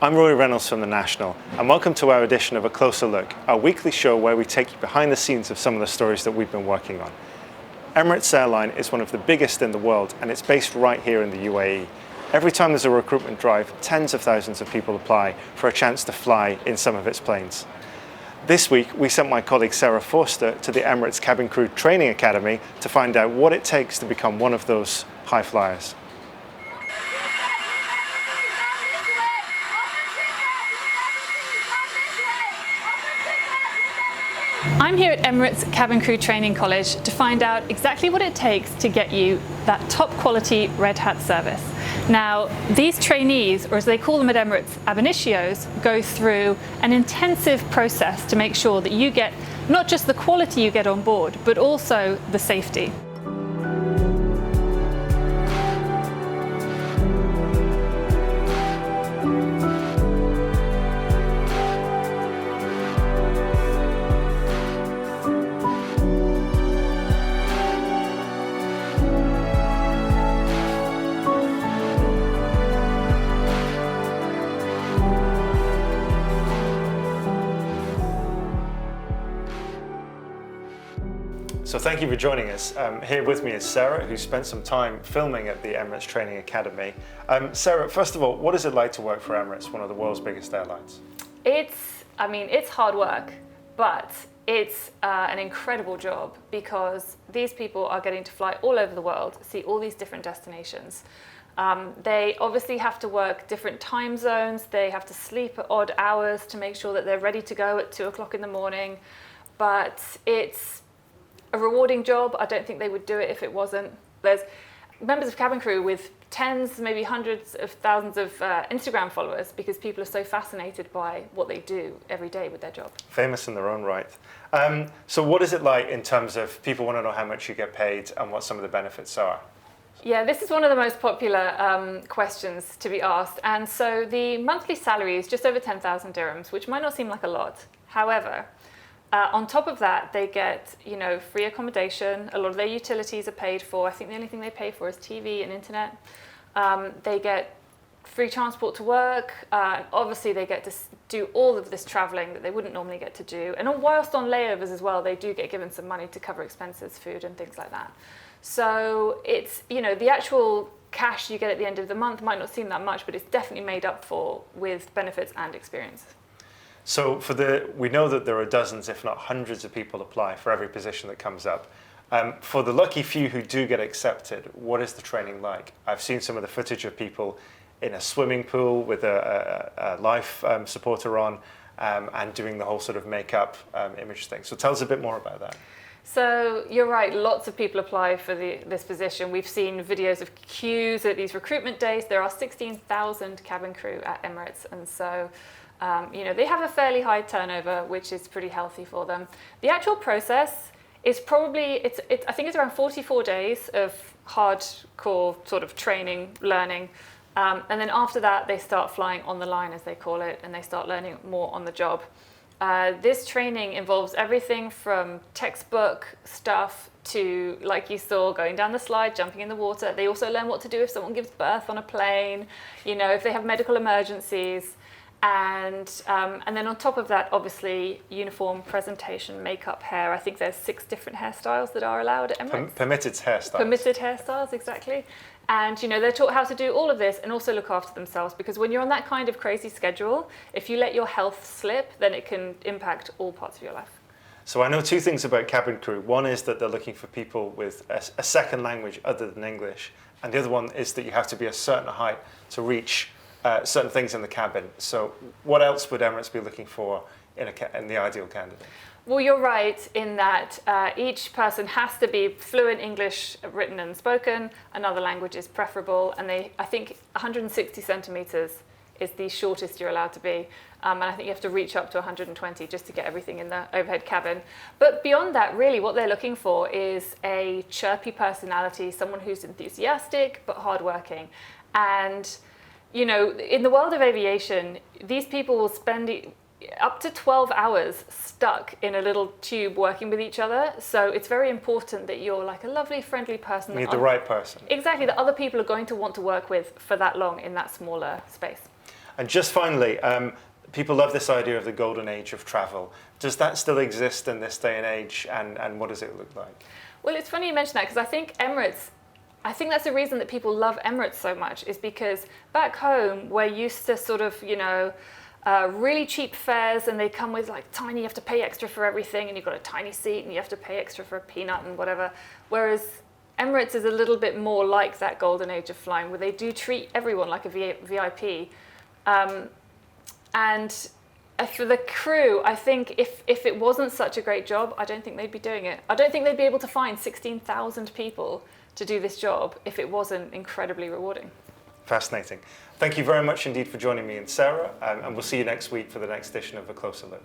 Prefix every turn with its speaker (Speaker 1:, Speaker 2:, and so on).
Speaker 1: I'm Rory Reynolds from The National, and welcome to our edition of A Closer Look, our weekly show where we take you behind the scenes of some of the stories that we've been working on. Emirates airline is one of the biggest in the world, and it's based right here in the UAE. Every time there's a recruitment drive, tens of thousands of people apply for a chance to fly in some of its planes. This week, we sent my colleague Sarah Forster to the Emirates Cabin Crew Training Academy to find out what it takes to become one of those high flyers.
Speaker 2: I'm here at Emirates Cabin Crew Training College to find out exactly what it takes to get you that top quality Red Hat service. Now, these trainees, or as they call them at Emirates, ab initios, go through an intensive process to make sure that you get not just the quality you get on board, but also the safety.
Speaker 1: So thank you for joining us. Here with me is Sarah, who spent some time filming at the Emirates Training Academy. Sarah, first of all, what is it like to work for Emirates, one of the world's biggest airlines?
Speaker 2: It's hard work, but it's an incredible job because these people are getting to fly all over the world, see all these different destinations. They obviously have to work different time zones. They have to sleep at odd hours to make sure that they're ready to go at 2 o'clock in the morning. But it's a rewarding job. I don't think they would do it if it wasn't. There's members of cabin crew with tens, maybe hundreds of thousands of Instagram followers because people are so fascinated by what they do every day with their job.
Speaker 1: Famous in their own right. So what is it like in terms of people want to know how much you get paid and what some of the benefits are?
Speaker 2: Yeah, this is one of the most popular questions to be asked. And so the monthly salary is just over 10,000 dirhams, which might not seem like a lot. However, on top of that, they get, free accommodation. A lot of their utilities are paid for. I think the only thing they pay for is TV and internet. They get free transport to work. Obviously, they get to do all of this traveling that they wouldn't normally get to do. And whilst on layovers as well, they do get given some money to cover expenses, food and things like that. So it's, the actual cash you get at the end of the month might not seem that much, but it's definitely made up for with benefits and experience.
Speaker 1: So we know that there are dozens, if not hundreds of people apply for every position that comes up. For the lucky few who do get accepted, what is the training like? I've seen some of the footage of people in a swimming pool with a life supporter on and doing the whole sort of makeup image thing. So tell us a bit more about that.
Speaker 2: So you're right, lots of people apply for this position. We've seen videos of queues at these recruitment days. There are 16,000 cabin crew at Emirates, and so they have a fairly high turnover, which is pretty healthy for them. The actual process is probably, I think it's around 44 days of hardcore sort of training, learning. And then after that, they start flying on the line, as they call it, and they start learning more on the job. This training involves everything from textbook stuff to, like you saw, going down the slide, jumping in the water. They also learn what to do if someone gives birth on a plane, if they have medical emergencies. And then on top of that, obviously, uniform, presentation, makeup, hair. I think there's 6 different hairstyles that are allowed at Emirates.
Speaker 1: Permitted hairstyles.
Speaker 2: Permitted hairstyles, exactly. And, they're taught how to do all of this and also look after themselves, because when you're on that kind of crazy schedule, if you let your health slip, then it can impact all parts of your life.
Speaker 1: So I know 2 things about cabin crew. One is that they're looking for people with a second language other than English. And the other one is that you have to be a certain height to reach certain things in the cabin. So what else would Emirates be looking for in the ideal candidate?
Speaker 2: Well, you're right in that each person has to be fluent English written and spoken. Another language is preferable. And I think 160 centimeters is the shortest you're allowed to be. And I think you have to reach up to 120 just to get everything in the overhead cabin. But beyond that, really, what they're looking for is a chirpy personality, someone who's enthusiastic but hardworking. And in the world of aviation, these people will spend up to 12 hours stuck in a little tube working with each other. So it's very important that you're like a lovely, friendly person.
Speaker 1: You need the right person.
Speaker 2: Exactly, that other people are going to want to work with for that long in that smaller space.
Speaker 1: And just finally, people love this idea of the golden age of travel. Does that still exist in this day and age, and what does it look like?
Speaker 2: Well, it's funny you mention that, because I think that's the reason that people love Emirates so much, is because back home we're used to sort of, really cheap fares, and they come with like tiny, you have to pay extra for everything, and you've got a tiny seat and you have to pay extra for a peanut and whatever. Whereas Emirates is a little bit more like that golden age of flying, where they do treat everyone like a VIP. And for the crew, I think if it wasn't such a great job, I don't think they'd be doing it. I don't think they'd be able to find 16,000 people to do this job if it wasn't incredibly rewarding.
Speaker 1: Fascinating. Thank you very much indeed for joining me and Sarah, and we'll see you next week for the next edition of A Closer Look.